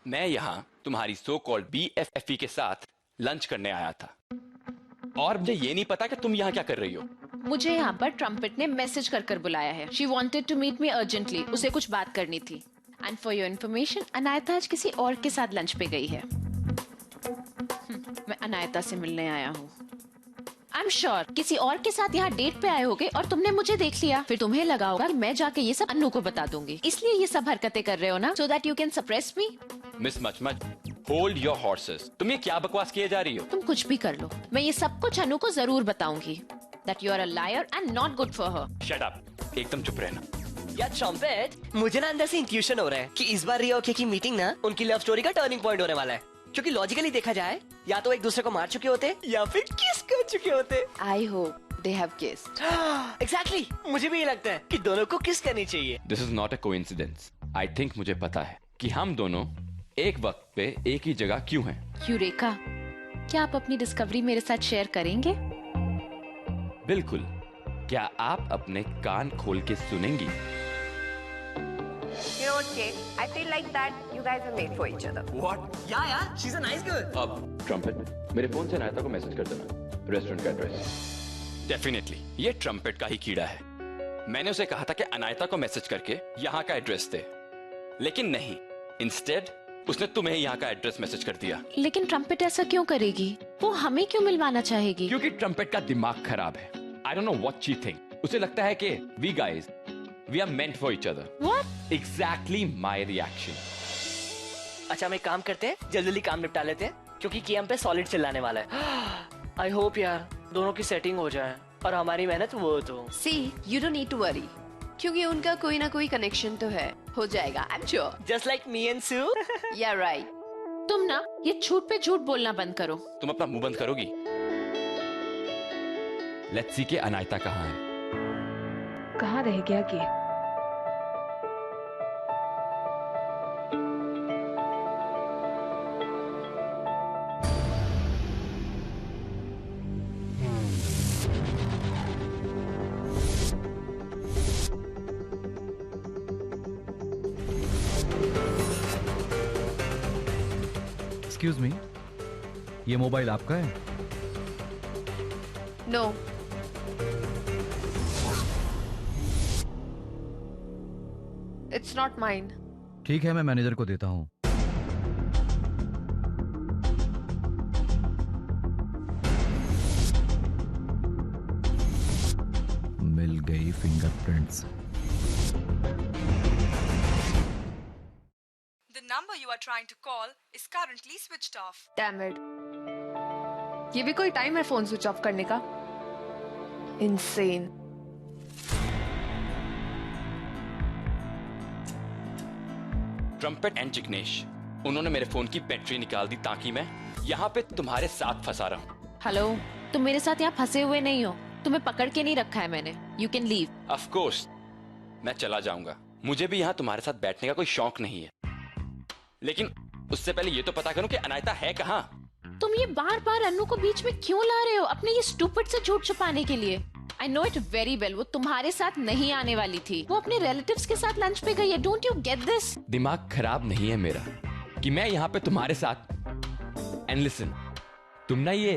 मैं यहाँ तुम्हारी सो कॉल्ड BFFE के साथ लंच करने आया था और मुझे ये नहीं पता कि तुम यहाँ क्या कर रही हो। मुझे यहाँ पर ट्रम्पेट ने मैसेज कर कर बुलाया है। She wanted to meet me urgently. उसे कुछ बात करनी थी। And for your information, Anaita आज किसी और के साथ लंच पे गई है। मैं अनायता से मिलने आया हूँ। I'm sure किसी और के साथ यहाँ डेट पे आए होगे और तुमने मुझे देख लिया। फिर तुम्हें लगा होगा कि मैं जाके ये सब अन्नू को बता दूंगी, इसलिए ये सब हरकतें कर रहे हो ना, so that you can suppress me। Miss मचमच, होल्ड योर हॉर्सेस। तुम ये क्या बकवास किए जा रही हो? तुम कुछ भी कर लो, मैं ये सब कुछ अन्नू को जरूर बताऊंगी। That you are a liar and not good for her। Shut up, एकदम चुप रहना। यार ट्रम्पेट, मुझे ना अंदर से इंट्यूशन हो रहा है कि इस बार रिया ओके की मीटिंग ना उनकी लव स्टोरी का टर्निंग पॉइंट होने वाला है। क्योंकि लॉजिकली देखा जाए या तो एक दूसरे को मार चुके होते या फिर किस कर चुके होते। I hope they have kissed। Exactly, मुझे भी ये लगता है कि दोनों को किस करनी चाहिए। This is not a coincidence। I think मुझे पता है कि हम दोनों एक वक्त पे एक ही जगह क्यों हैं। यूरेका, क्या आप अपनी डिस्कवरी मेरे साथ शेयर करेंगे? बिल्कुल। क्या आप अपने कान खोल के सुनेंगी? You know what, Kate? I feel like that you guys are made for each other. What? Yeah, she's a nice girl। अब ट्रम्पेट, मेरे फोन से अनायता को मैसेज कर देना, रेस्टोरेंट का एड्रेस। डेफिनेटली ये ट्रम्पेट का ही कीड़ा है। मैंने उसे कहा था कि अनायता को मैसेज करके यहाँ का एड्रेस दे, लेकिन नहीं, इंस्टेड उसने तुम्हें यहाँ का एड्रेस मैसेज कर दिया। लेकिन ट्रम्पेट ऐसा क्यों करेगी? वो हमें क्यों मिलवाना चाहेगी? क्योंकि ट्रम्पेट का दिमाग खराब है। I don't know what she think। उसे लगता है कि we guys, we are meant for each other। What? Exactly my reaction। अच्छा, हम एक काम करते हैं, जल्दी जल्दी काम निपटा लेते हैं, क्योंकि केएम पे सॉलिड चिल्लाने वाला है। आई होप यार दोनों की सेटिंग हो जाए और हमारी मेहनत वो तो। See, you don't need to worry. क्योंकि उनका कोई ना कोई कनेक्शन तो है, हो जाएगा। I'm sure। Just like me and Sue। Yeah, right। तुम ना ये झूठ पे झूठ बोलना बंद करो। तुम अपना मुंह बंद करोगी? लेट्स सी के अनायता कहाँ है। कहाँ रह गया कि? एक्सक्यूज मी, ये मोबाइल आपका है? No। It's not mine। ठीक है, मैं मैनेजर को देता हूं। मिल गई fingerprints. The number you are trying to call is currently switched off। Damn it। ये भी कोई टाइम है फोन स्विच ऑफ करने का? Insane। ट्रम्पेट एंड जिग्नेश, उन्होंने मेरे फोन की बैटरी निकाल दी ताकि मैं यहाँ पे तुम्हारे साथ फंसा रहा हूँ। हेलो, तुम मेरे साथ यहाँ फंसे हुए नहीं हो, तुम्हें पकड़ के नहीं रखा है मैंने। You can leave. Of course, मैं चला जाऊंगा। मुझे भी यहाँ तुम्हारे साथ बैठने का कोई शौक नहीं है, लेकिन उससे पहले ये तो पता करूँ कि अनायता है कहाँ। तुम ये बार बार अन्नू को बीच में क्यों ला रहे हो अपने ये स्टूपिड से झूठ छुपाने के लिए? I know it very well। वो तुम्हारे साथ नहीं आने वाली थी, वो अपने रिलेटिव्स के साथ लंच पे गई है। Don't you get this? दिमाग खराब नहीं है मेरा कि मैं यहाँ पे तुम्हारे साथ। एंड लिसन, तुम ना ये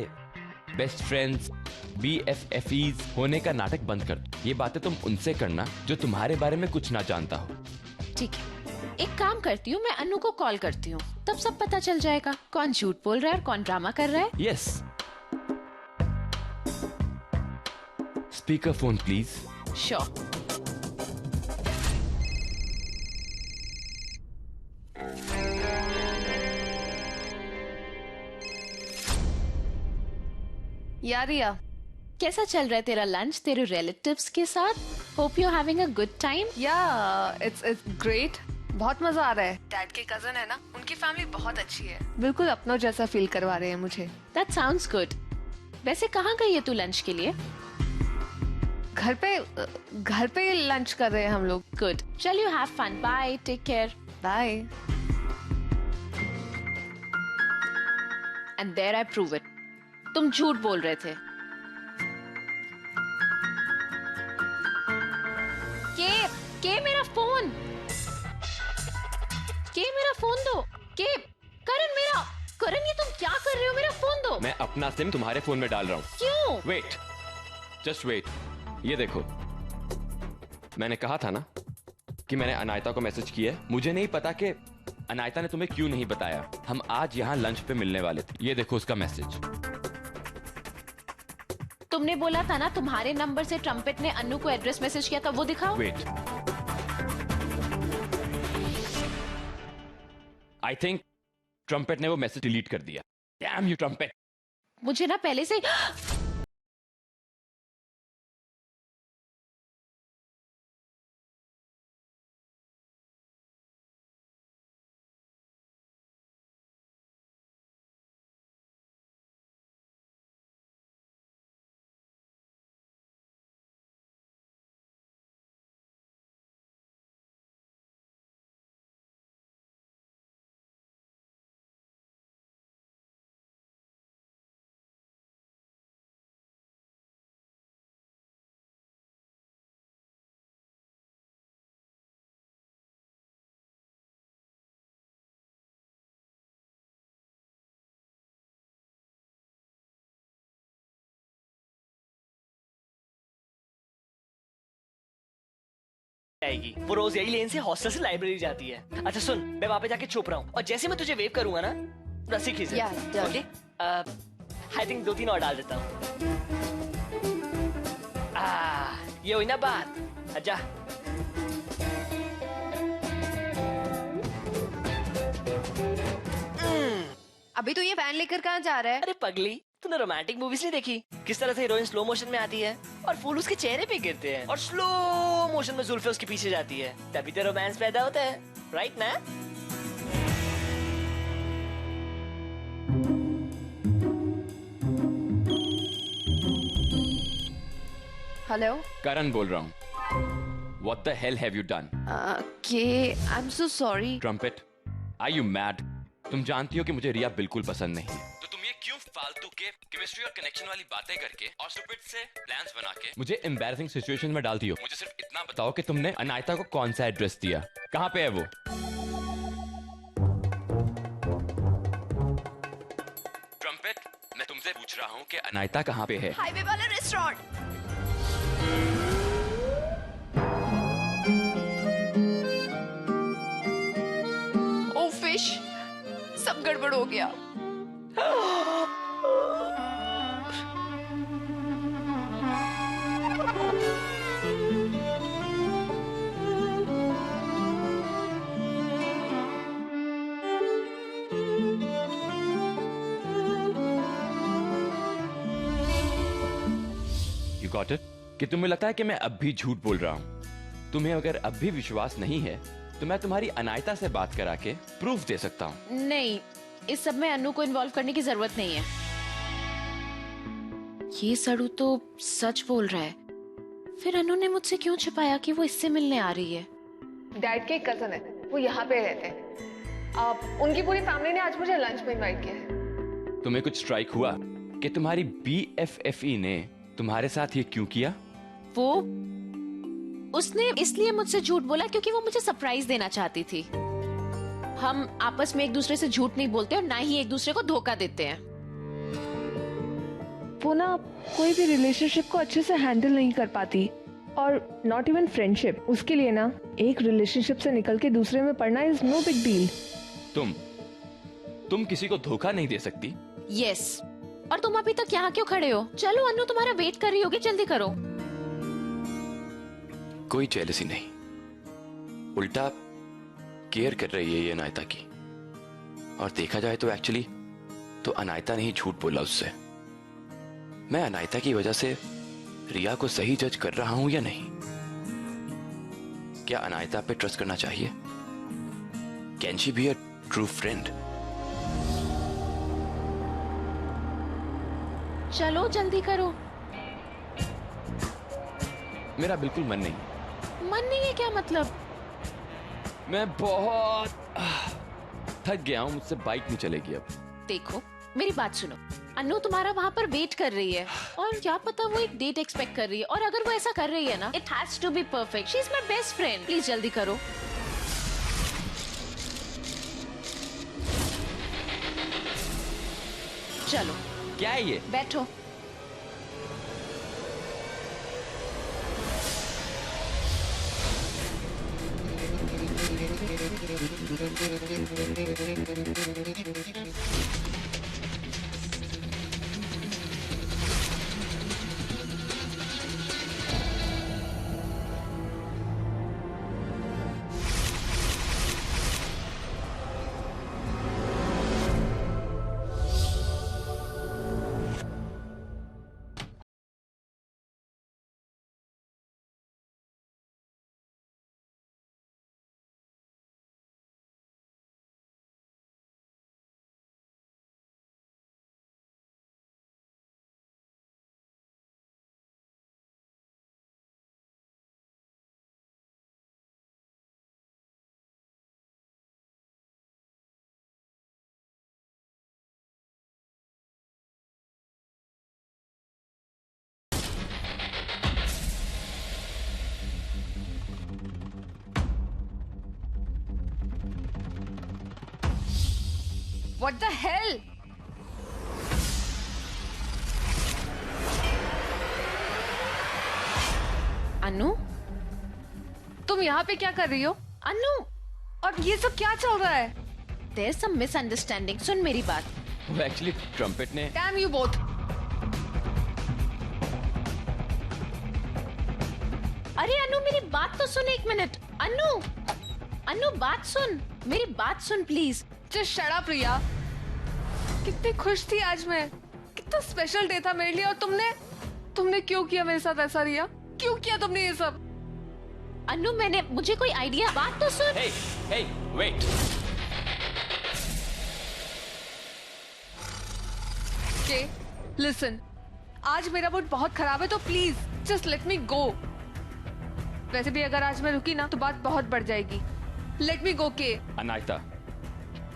बेस्ट फ्रेंड्स BFFEs होने का नाटक बंद कर दो। ये बातें तुम उनसे करना जो तुम्हारे बारे में कुछ ना जानता हो। ठीक है, एक काम करती हूँ, मैं अन्नू को कॉल करती हूँ, तब सब पता चल जाएगा कौन झूठ बोल रहा है और कौन ड्रामा कर रहा है। Yes, speaker phone please. Sure. यार रिया, कैसा चल रहा है तेरा लंच तेरे रिलेटिव्स के साथ? Hope you having a good time. या इट्स ग्रेट। बहुत मजा आ रहा है। डैड के कजन है ना, उनकी फैमिली बहुत अच्छी है, बिल्कुल अपनों जैसा फील करवा रहे हैं मुझे। That sounds good. वैसे कहाँ गई है तू लंच के लिए? घर पे लंच कर रहे हैं हम लोग। गुड, चल you have fun. Bye, take care. Bye. And there I prove it, तुम झूठ बोल रहे थे। के मेरा फोन, के मेरा फोन दो। के करण, ये तुम क्या कर रहे हो? मेरा फोन दो। मैं अपना सिम तुम्हारे फोन में डाल रहा हूँ। क्यों? Wait, just wait. ये देखो, मैंने कहा था ना कि मैंने अनायता को मैसेज किया है। मुझे नहीं पता कि अनायता ने तुम्हें क्यों नहीं बताया। हम आज यहाँ लंच पे मिलने वाले थे। ये देखो उसका मैसेज। तुमने बोला था ना तुम्हारे नंबर से ट्रम्पेट ने अन्नू को एड्रेस मैसेज किया था, वो दिखाओ। वेट, आई थिंक ट्रम्पेट ने वो मैसेज डिलीट कर दिया। Damn you trumpet. मुझे ना पहले से आएगी। वो रोज यही लेन से हॉस्टल से लाइब्रेरी जाती है। अच्छा सुन, मैं वहां पे जाके चुप रहा हूँ और जैसे मैं तुझे वेव करूंगा ना, रस्सी खींच। ओके, आई थिंक 2-3 और डाल देता हूँ। ये हुई ना बात। अच्छा अभी तो ये वैन लेकर कहाँ जा रहा है? अरे पगली, तूने रोमांटिक मूवीज नहीं देखी? किस तरह से हीरोइन स्लो मोशन में आती है और फूल उसके चेहरे पे गिरते हैं और स्लो मोशन में जुल्फे उसके पीछे जाती है, तभी तो रोमांस पैदा होता है, राइट ना? हेलो करण बोल रहा हूँ। What the hell have you done? के I am so sorry. Trumpet, are you mad? तुम जानती हो कि मुझे रिया बिल्कुल पसंद नहीं, तो तुम ये क्यों फालतू के केमिस्ट्री और कनेक्शन वाली बातें करके और स्टूपिड से प्लान्स बना के मुझे एम्बैरेसिंग सिचुएशन में डालती हो? मुझे सिर्फ इतना बताओ कि तुमने अनायता को कौन सा एड्रेस दिया, कहाँ पे है वो? ट्रम्पेट, मैं तुमसे पूछ रहा हूँ कि अनायता कहाँ पे है? हाईवे वाला रेस्टोरेंट। ओ फिश, सब गड़बड़ हो गया। You got it? कि तुम्हें लगता है कि मैं अब भी झूठ बोल रहा हूँ? तुम्हें अगर अब भी विश्वास नहीं है तो मैं तुम्हारी अनायता से बात करा के प्रूफ दे सकता हूँ। नहीं, इस सब में अन्नू को इन्वॉल्व करने की जरूरत नहीं है। ये सड़ू तो सच बोल रहा है, फिर अन्नू ने मुझसे क्यों छिपाया कि वो इससे मिलने आ रही है? डैड के एक कजन है, वो यहाँ पे रहते हैं। उनकी पूरी फैमिली ने आज मुझे लंच में इनवाइट किया है। तुम्हें कुछ स्ट्राइक हुआ कि तुम्हारी BFFE ने तुम्हारे साथ ये क्यों किया? वो उसने इसलिए मुझसे झूठ बोला क्योंकि वो मुझे सरप्राइज देना चाहती थी। हम आपस में एक दूसरे से झूठ नहीं बोलते और ना ही एक दूसरे को धोखा देते हैं। वो ना कोई भी रिलेशनशिप को अच्छे से हैंडल नहीं कर पाती, और नॉट इवन फ्रेंडशिप। उसके लिए ना एक रिलेशनशिप से निकल के दूसरे में पड़ना इज नो बिग डील। तुम किसी को धोखा नहीं दे सकती? यस, और तुम अभी तक यहाँ क्यों खड़े हो? चलो, अन्नू तुम्हारा वेट कर रही होगी, जल्दी करो। कोई जेलसी नहीं, उल्टा केयर कर रही है ये अनायता की। और देखा जाए तो एक्चुअली तो अनायता ने ही झूठ बोला उससे। मैं अनायता की वजह से रिया को सही जज कर रहा हूं या नहीं? क्या अनायता पे ट्रस्ट करना चाहिए? Can she be a true friend? चलो जल्दी करो। मेरा बिल्कुल मन नहीं। मन नहीं है क्या मतलब? मैं बहुत थक गया हूं, मुझसे बाइक नहीं चलेगी अब। देखो, मेरी बात सुनो। अन्नू तुम्हारा वहाँ पर वेट कर रही है और क्या पता वो एक डेट एक्सपेक्ट कर रही है, और अगर वो ऐसा कर रही है ना, it has to be perfect. She is my best friend. Please जल्दी करो। चलो क्या है ये? बैठो। What the hell? अनु, तुम यहाँ पे क्या कर रही हो? अनु, और ये सब क्या चल रहा है? there's some misunderstanding. सुन मेरी बात। वो एक्चुअली ट्रम्पेट ने Damn you both. अरे अनु मेरी बात तो सुन एक मिनट। अनु बात सुन, मेरी बात सुन प्लीज। Just shut up, रिया। कितनी खुश थी आज मैं, कितना स्पेशल डे था मेरे लिए, और तुमने क्यों किया मेरे साथ ऐसा रिया? क्यों किया तुमने ये सब? अनु मुझे कोई आइडिया, बात तो सुन। hey, wait. Okay, listen. आज मेरा मूड बहुत खराब है, तो प्लीज जस्ट लेट मी गो। वैसे भी अगर आज मैं रुकी ना तो बात बहुत बढ़ जाएगी। लेट मी गो के। अनायता,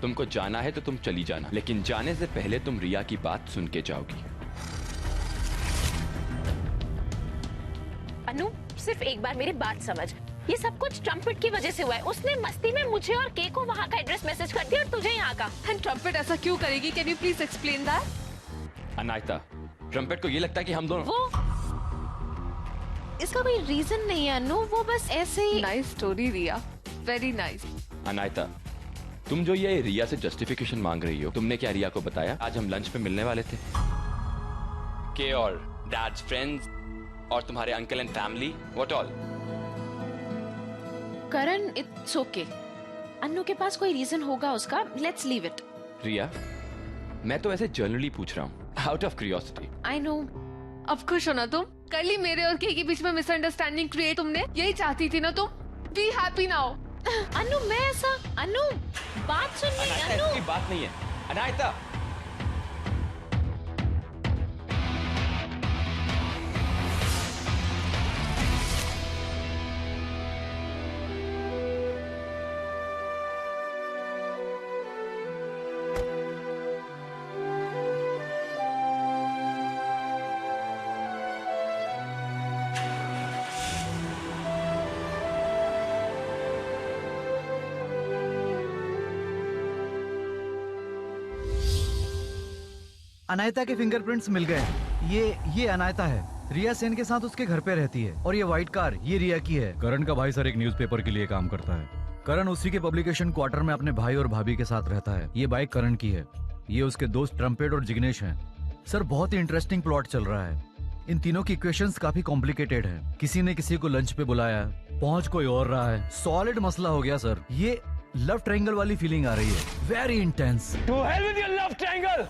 तुमको जाना है तो तुम चली जाना, लेकिन जाने से पहले तुम रिया की बात सुन के जाओगी। अनु सिर्फ एक बार मेरी बात समझ, ये सब कुछ ट्रम्पेट की वजह से हुआ है। उसने मस्ती में मुझे और के को वहाँ का एड्रेस मैसेज कर दिया और तुझे यहाँ का। एंड ट्रम्पेट ऐसा क्यों करेगी? Can you please explain that? Anaita, trumpet को ये लगता है कि हम दोनों वो इसका कोई रीजन नहीं है अनु, वो बस ऐसे ही। नाइस स्टोरी रिया, वेरी नाइस। अनायता, तुम जो ये रिया से जस्टिफिकेशन मांग रही हो, तुमने क्या रिया को बताया? आज हम लंच पे मिलने वाले थे, के और डैड्स फ्रेंड्स और तुम्हारे uncle and family, what all. Karan, it's okay. Anu के पास कोई रीजन होगा उसका, लेट्स लीव इट। रिया, मैं तो ऐसे जनरली पूछ रहा हूँ, out of curiosity. I know. अब खुश हो ना तुम? कल ही मेरे और के बीच में मिसअंडरस्टैंडिंग क्रिएट तुमने यही चाहती थी ना तुम? Be happy now. अनु मैं ऐसा, अनु बात सुन मेरी। अनायता, अनु ऐसी बात नहीं है अनायता। अनायता के फिंगरप्रिंट्स मिल गए। ये अनायता है, रिया सेन के साथ उसके घर पे रहती है, और ये व्हाइट कार ये रिया की है। करण का भाई सर एक न्यूज़पेपर के लिए काम करता है। करण उसी के पब्लिकेशन क्वार्टर में अपने भाई और भाभी के साथ रहता है। ये बाइक करण की है, ये उसके दोस्त ट्रम्पेट और जिग्नेश हैं। सर बहुत ही इंटरेस्टिंग प्लॉट चल रहा है। इन तीनों की इक्वेशंस काफी कॉम्प्लिकेटेड है। किसी ने किसी को लंच पे बुलाया, पहुंच कोई और रहा है, सॉलिड मसला हो गया सर। ये लव ट्रायंगल वाली फीलिंग आ रही है, very intense. To hell with your love triangle.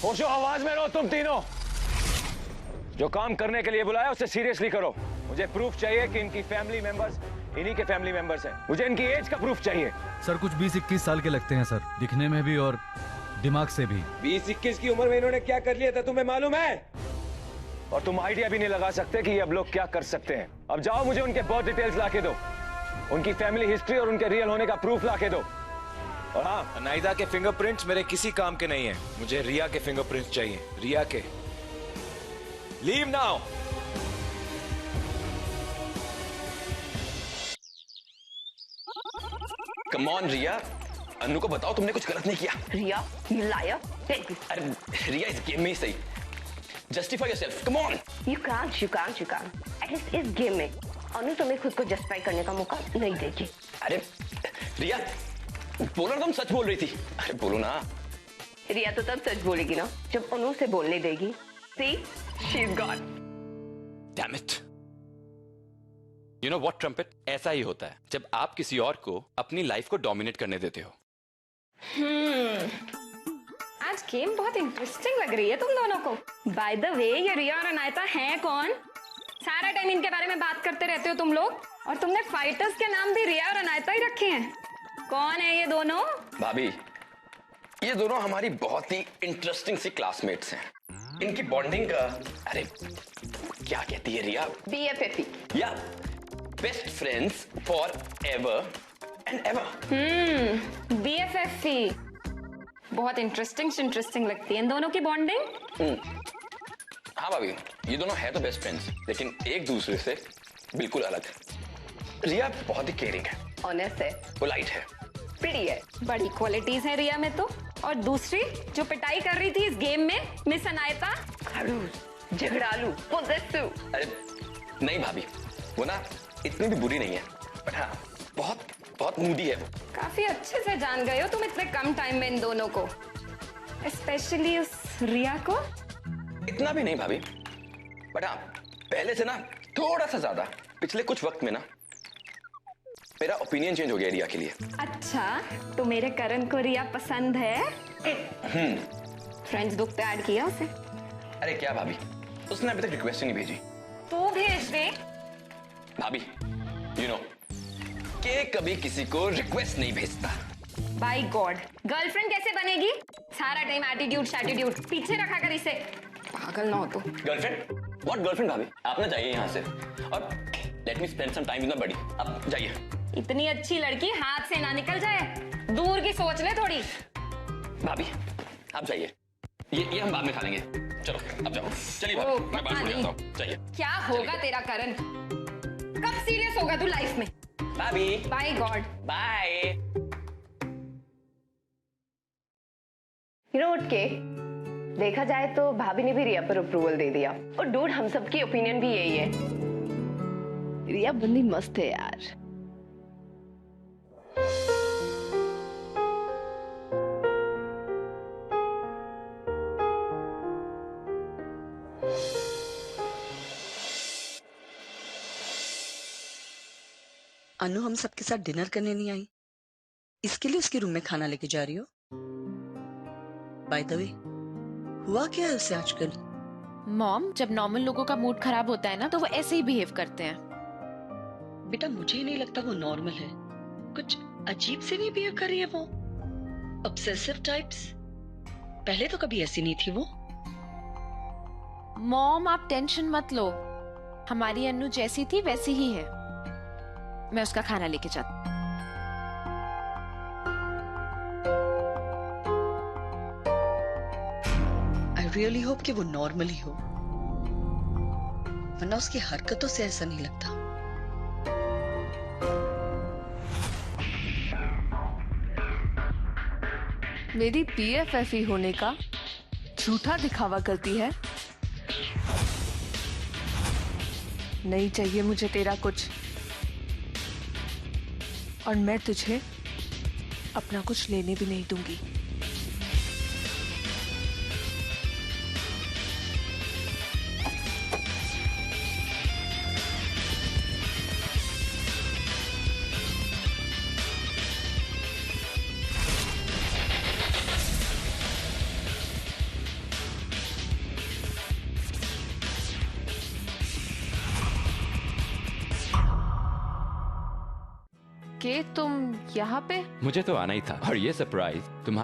होशो आवाज में रहो तुम तीनों। जो काम करने के लिए बुलाया उसे सीरियसली करो। मुझे प्रूफ चाहिए कि इनकी फैमिली मेंबर्स इन्हीं के फैमिली मेंबर्स हैं। मुझे इनकी एज का प्रूफ चाहिए। सर कुछ 20-21 साल के लगते हैं सर, दिखने में भी और दिमाग से भी। 20-21 की उम्र में इन्होंने क्या कर लिया था तुम्हें मालूम है? और तुम आइडिया भी नहीं लगा सकते कि ये अब लोग क्या कर सकते हैं। अब जाओ मुझे उनके बहुत डिटेल्स लाके दो, उनकी फैमिली हिस्ट्री और उनके रियल होने का प्रूफ लाके दो। और हाँ, अनायता के फिंगरप्रिंट्स मेरे किसी काम के नहीं है। मुझे रिया के फिंगरप्रिंट्स चाहिए, रिया के। Leave now. कम ऑन रिया, अनु को बताओ तुमने कुछ गलत नहीं किया। रिया, you liar. अरे रिया इस गेम में ही सही। Justify yourself, come on. You can't. At least इस गेम में अनु तुम्हें खुद को जस्टिफाई करने का मौका नहीं देगी। अरे रिया बोलो ना, तुम सच बोल रही थी। अरे बोलो ना। रिया तो तब सच बोलेगी ना जब अनु से बोलने देगी। See, she's gone. Damn it. You know what, trumpet? ऐसा ही होता है जब आप किसी और को अपनी लाइफ को डोमिनेट करने देते हो। आज गेम बहुत इंटरेस्टिंग लग रही है तुम दोनों को। बाय द वे, ये रिया और अनायता हैं कौन? सारा टाइम इनके बारे में बात करते रहते हो तुम लोग, और तुमने फाइटर्स के नाम भी रिया और अनायता ही रखे हैं। कौन है ये दोनों? भाभी, ये दोनों हमारी बहुत ही इंटरेस्टिंग सी क्लासमेट्स हैं। इनकी बॉन्डिंग का, अरे क्या कहती है रिया? BFF. या best friends for ever and ever. BFF। बहुत इंटरेस्टिंग लगती है इन दोनों की बॉन्डिंग। हाँ भाभी, ये दोनों है तो बेस्ट फ्रेंड्स, लेकिन एक दूसरे से बिल्कुल अलग। रिया बहुत ही केयरिंग है, ऑनेस्ट है, पोलाइट है, प्रिटी है। बड़ी क्वालिटीज है रिया में तो। और दूसरी जो पिटाई कर रही थी इस गेम में, मिस अनायता, खड़ूस, झगड़ालू, पोजेसिव। अरे नहीं भाभी, वो ना इतनी भी बुरी नहीं है, बट हाँ बहुत मूडी है वो। काफी अच्छे से जान गए हो तुम इतने कम टाइम में इन दोनों को, स्पेशली उस रिया को। इतना भी नहीं भाभी, बट हाँ पहले से ना थोड़ा सा ज्यादा पिछले कुछ वक्त में ना मेरा ओपिनियन चेंज हो गया रिया के लिए। अच्छा, तो मेरे करण को रिया पसंद है? फ्रेंड्स बुक पे ऐड किया उसे? अरे क्या भाभी, उसने अभी तक रिक्वेस्ट ही नहीं भेजी। तो भेज दे। भाभी, यू नो के कभी किसी को रिक्वेस्ट नहीं भेजता। बाय गॉड, गर्लफ्रेंड कैसे बनेगी? सारा टाइम एटीट्यूड, पीछे रखा कर इसे, पागल ना हो तो। गर्लफ्रेंड? व्हाट गर्लफ्रेंड भाभी? आप ना जाइए यहाँ से और let me spend some time with my buddy. आप जाइए। इतनी अच्छी लड़की हाथ से ना निकल जाए, दूर की सोच ले थोड़ी। भाभी आप जाइए, ये हम बाद में खा लेंगे। चलो अब जाओ, चलिए भाभी, मैं बात छोड़ जाता हूँ, जाइए। क्या होगा तेरा करण? कब सीरियस होगा तू लाइफ में? भाभी bye God, bye. You know what, के देखा जाए तो भाभी ने भी रिया पर अप्रूवल दे दिया, और डूड हम सबकी ओपिनियन भी यही है। रिया बंदी मस्त है यार। अनु हम सबके साथ डिनर करने नहीं आई, इसके लिए उसके रूम में खाना लेके जा रही हो? बाय द वे, हुआ क्या है उसे आजकल? मॉम, जब नॉर्मल लोगों का मूड खराब होता है ना तो वो ऐसे ही बिहेव करते हैं। बेटा मुझे ही नहीं लगता वो नॉर्मल है, कुछ अजीब से नहीं बिहेव कर रही है वो। ऑब्सेसिव टाइप्स, पहले तो कभी ऐसी नहीं थी वो। मॉम आप टेंशन मत लो, हमारी अनु जैसी थी वैसी ही है। मैं उसका खाना लेके जाती। आई रियली होप कि वो नॉर्मल ही हो, वरना उसकी हरकतों से ऐसा नहीं लगता। मेरी BFF ही होने का झूठा दिखावा करती है। नहीं चाहिए मुझे तेरा कुछ, और मैं तुझे अपना कुछ लेने भी नहीं दूंगी। के तुम यहाँ पे? मुझे तो आना ही था, और ये सरप्राइज तुम्हारा।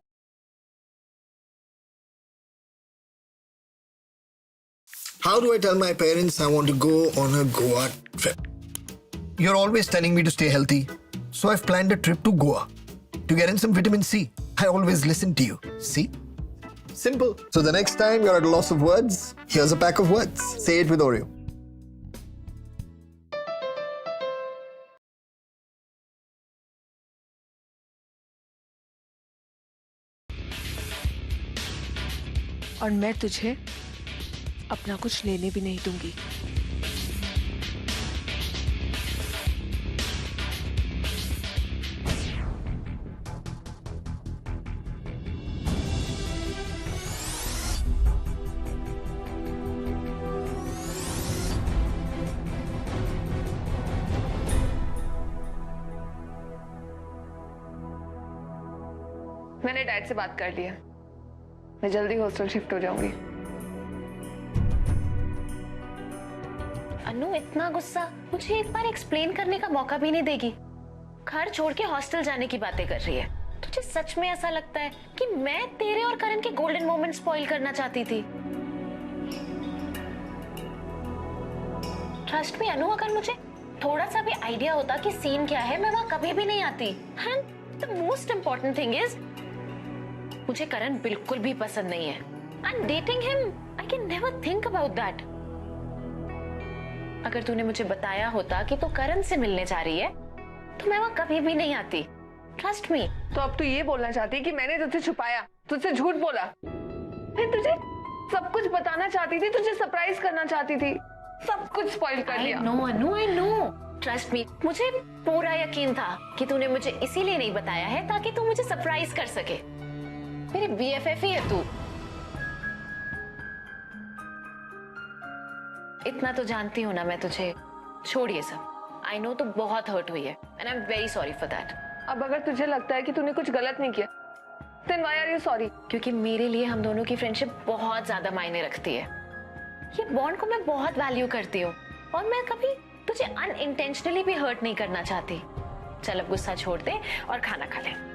How do I tell my parents I want to go on a Goa trip? You're always telling me to stay healthy, so I've planned a trip to Goa to get in some vitamin C. I always listen to you. See? Simple. So the next time you're at a loss of words, here's a pack of words. Say it with Oreo. और मैं तुझे अपना कुछ लेने भी नहीं दूंगी। मैंने डैड से बात कर लिया, मैं जल्दी हॉस्टल शिफ्ट हो जाऊंगी। अनु इतना गुस्सा, मुझे एक बार एक्सप्लेन करने का मौका भी नहीं देगी। घर छोड़ के हॉस्टल जाने की बातें कर रही है। तुझे सच में ऐसा लगता है कि मैं तेरे और करण के गोल्डन मोमेंट स्पॉइल करना चाहती थी? ट्रस्ट मी अनु, अगर मुझे थोड़ा सा भी आइडिया होता कि सीन क्या है, मैं वहां कभी भी नहीं आती। And the most important thing is, मुझे करण बिल्कुल भी पसंद नहीं है। And dating him, I can never think about that. अगर तूने मुझे बताया होता कि तू करण से मिलने जा रही है, तो मैं वहां कभी भी नहीं आती। Trust me. तो अब तू ये बोलना चाहती है कि मैंने तुझसे छुपाया, तुझसे झूठ बोला? मैं तुझे सब कुछ बताना चाहती थी, तुझे सरप्राइज करना चाहती थी, सब कुछ स्पॉइल कर लिया। No Anu, I know, trust me, मुझे पूरा यकीन था कि तूने मुझे इसीलिए नहीं बताया है ताकि तू मुझे सरप्राइज कर सके। मेरी BFF ही है तू। इतना तो जानती हूँ ना मैं तुझे। छोड़ ये सब। आई नो तू बहुत हर्ट हुई है and I am very sorry for that. अब अगर तुझे लगता है कि तूने कुछ गलत नहीं किया, then why are you sorry? क्योंकि मेरे लिए हम दोनों की फ्रेंडशिप बहुत ज्यादा मायने रखती है। ये बॉन्ड को मैं बहुत वैल्यू करती हूँ और मैं कभी तुझे अनइंटेंशनली भी हर्ट नहीं करना चाहती। चल अब गुस्सा छोड़ दे और खाना खा ले।